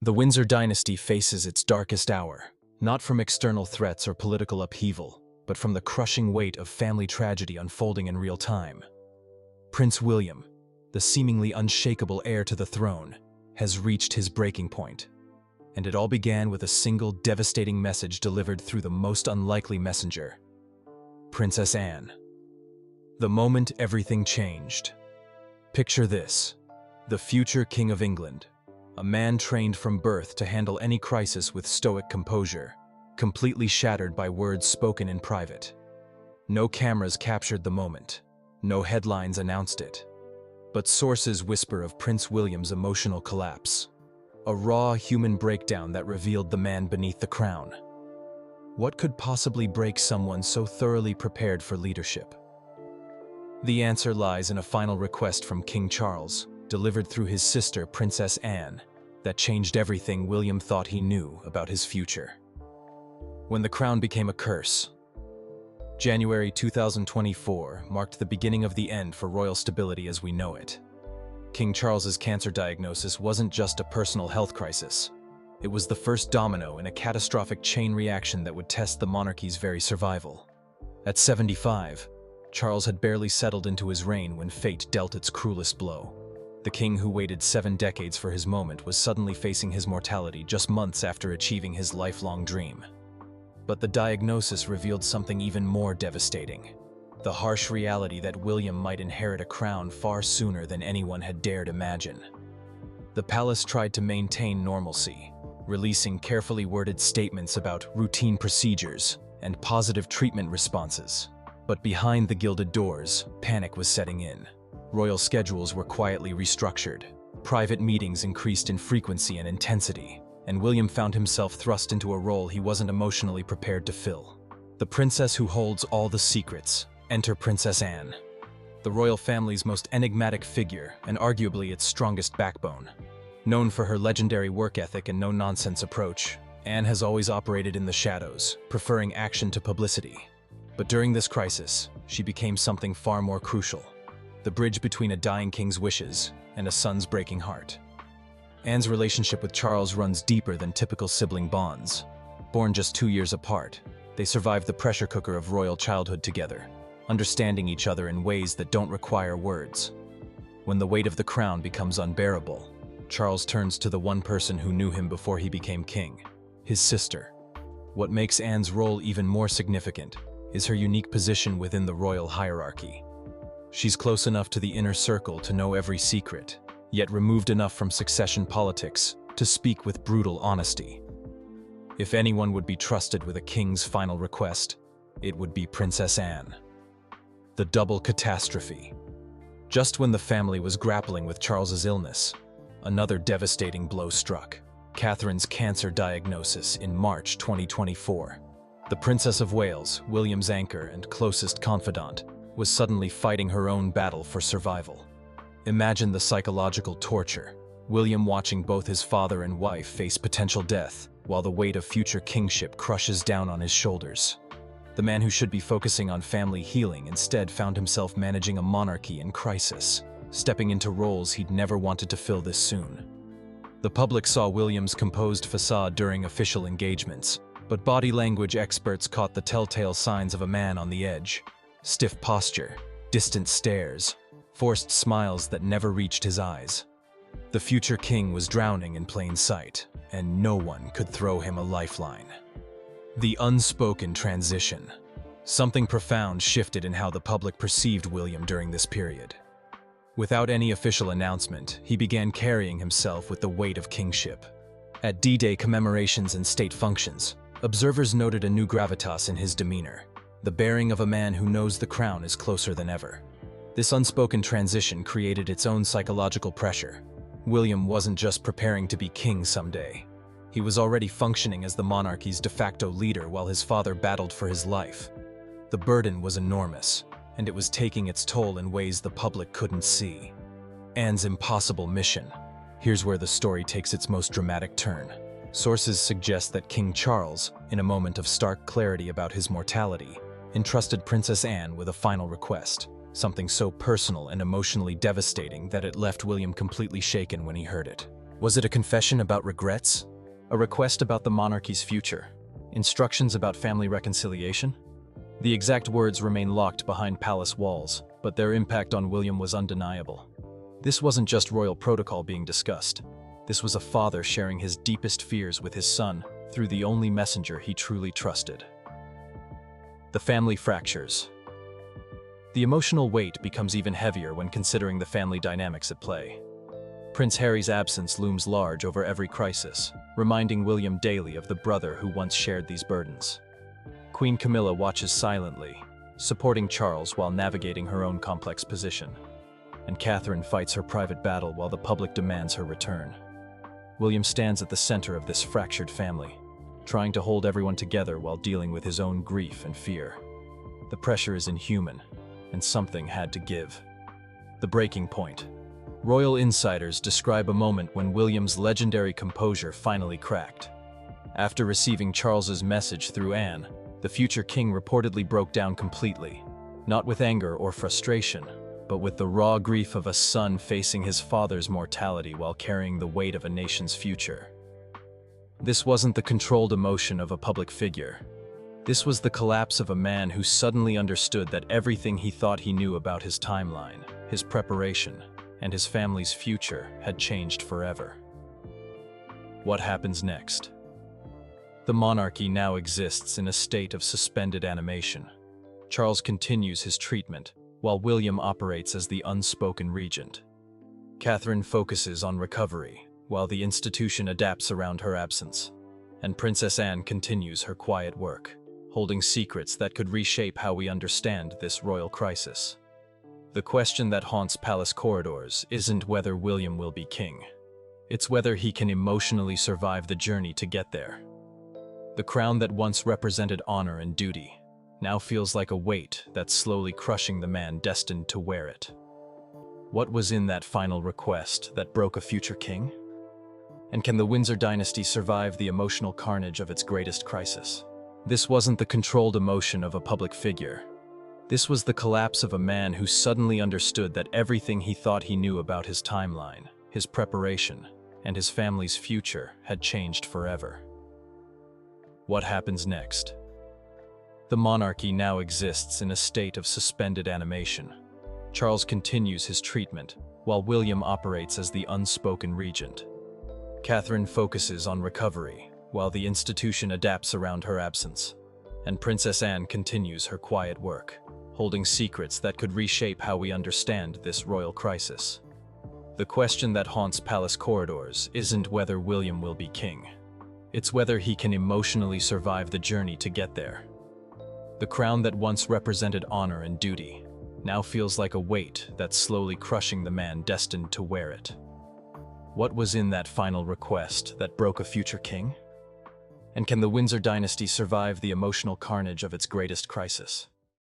The Windsor dynasty faces its darkest hour, not from external threats or political upheaval, but from the crushing weight of family tragedy unfolding in real time. Prince William, the seemingly unshakable heir to the throne, has reached his breaking point. And it all began with a single devastating message delivered through the most unlikely messenger: Princess Anne. The moment everything changed. Picture this: the future King of England, a man trained from birth to handle any crisis with stoic composure, completely shattered by words spoken in private. No cameras captured the moment, no headlines announced it. But sources whisper of Prince William's emotional collapse, a raw human breakdown that revealed the man beneath the crown. What could possibly break someone so thoroughly prepared for leadership? The answer lies in a final request from King Charles, delivered through his sister Princess Anne, that changed everything William thought he knew about his future. When the crown became a curse. January 2024 marked the beginning of the end for royal stability as we know it. King Charles's cancer diagnosis wasn't just a personal health crisis. It was the first domino in a catastrophic chain reaction that would test the monarchy's very survival. At 75, Charles had barely settled into his reign when fate dealt its cruelest blow. The king who waited 7 decades for his moment was suddenly facing his mortality just months after achieving his lifelong dream. But the diagnosis revealed something even more devastating: the harsh reality that William might inherit a crown far sooner than anyone had dared imagine. The palace tried to maintain normalcy, releasing carefully worded statements about routine procedures and positive treatment responses. But behind the gilded doors, panic was setting in. Royal schedules were quietly restructured. Private meetings increased in frequency and intensity, and William found himself thrust into a role he wasn't emotionally prepared to fill. The princess who holds all the secrets. Enter Princess Anne, the royal family's most enigmatic figure and arguably its strongest backbone. Known for her legendary work ethic and no-nonsense approach, Anne has always operated in the shadows, preferring action to publicity. But during this crisis, she became something far more crucial: the bridge between a dying king's wishes and a son's breaking heart. Anne's relationship with Charles runs deeper than typical sibling bonds. Born just 2 years apart, they survived the pressure cooker of royal childhood together, understanding each other in ways that don't require words. When the weight of the crown becomes unbearable, Charles turns to the one person who knew him before he became king: his sister. What makes Anne's role even more significant is her unique position within the royal hierarchy. She's close enough to the inner circle to know every secret, yet removed enough from succession politics to speak with brutal honesty. If anyone would be trusted with a king's final request, it would be Princess Anne. The double catastrophe. Just when the family was grappling with Charles's illness, another devastating blow struck: Catherine's cancer diagnosis in March 2024. The Princess of Wales, William's anchor and closest confidant, was suddenly fighting her own battle for survival. Imagine the psychological torture: William watching both his father and wife face potential death, while the weight of future kingship crushes down on his shoulders. The man who should be focusing on family healing instead found himself managing a monarchy in crisis, stepping into roles he'd never wanted to fill this soon. The public saw William's composed facade during official engagements, but body language experts caught the telltale signs of a man on the edge: stiff posture, distant stares, forced smiles that never reached his eyes. The future king was drowning in plain sight, and no one could throw him a lifeline. The unspoken transition. Something profound shifted in how the public perceived William during this period. Without any official announcement, he began carrying himself with the weight of kingship. At D-Day commemorations and state functions, observers noted a new gravitas in his demeanor, the bearing of a man who knows the crown is closer than ever. This unspoken transition created its own psychological pressure. William wasn't just preparing to be king someday. He was already functioning as the monarchy's de facto leader while his father battled for his life. The burden was enormous, and it was taking its toll in ways the public couldn't see. Anne's impossible mission. Here's where the story takes its most dramatic turn. Sources suggest that King Charles, in a moment of stark clarity about his mortality, entrusted Princess Anne with a final request, something so personal and emotionally devastating that it left William completely shaken when he heard it. Was it a confession about regrets? A request about the monarchy's future? Instructions about family reconciliation? The exact words remain locked behind palace walls, but their impact on William was undeniable. This wasn't just royal protocol being discussed. This was a father sharing his deepest fears with his son through the only messenger he truly trusted. The family fractures. The emotional weight becomes even heavier when considering the family dynamics at play. Prince Harry's absence looms large over every crisis, reminding William daily of the brother who once shared these burdens. Queen Camilla watches silently, supporting Charles while navigating her own complex position. And Catherine fights her private battle while the public demands her return. William stands at the center of this fractured family, trying to hold everyone together while dealing with his own grief and fear. The pressure is inhuman, and something had to give. The breaking point. Royal insiders describe a moment when William's legendary composure finally cracked. After receiving Charles's message through Anne, the future king reportedly broke down completely, not with anger or frustration, but with the raw grief of a son facing his father's mortality while carrying the weight of a nation's future. This wasn't the controlled emotion of a public figure. This was the collapse of a man who suddenly understood that everything he thought he knew about his timeline, his preparation, and his family's future had changed forever. What happens next? The monarchy now exists in a state of suspended animation. Charles continues his treatment, while William operates as the unspoken regent. Catherine focuses on recovery, while the institution adapts around her absence. And Princess Anne continues her quiet work, holding secrets that could reshape how we understand this royal crisis. The question that haunts palace corridors isn't whether William will be king. It's whether he can emotionally survive the journey to get there. The crown that once represented honor and duty now feels like a weight that's slowly crushing the man destined to wear it. What was in that final request that broke a future king? And can the Windsor dynasty survive the emotional carnage of its greatest crisis? This wasn't the controlled emotion of a public figure. This was the collapse of a man who suddenly understood that everything he thought he knew about his timeline, his preparation, and his family's future had changed forever. What happens next? The monarchy now exists in a state of suspended animation. Charles continues his treatment, while William operates as the unspoken regent. Catherine focuses on recovery, while the institution adapts around her absence. And Princess Anne continues her quiet work, holding secrets that could reshape how we understand this royal crisis. The question that haunts palace corridors isn't whether William will be king. It's whether he can emotionally survive the journey to get there. The crown that once represented honor and duty now feels like a weight that's slowly crushing the man destined to wear it. What was in that final request that broke a future king? And can the Windsor dynasty survive the emotional carnage of its greatest crisis?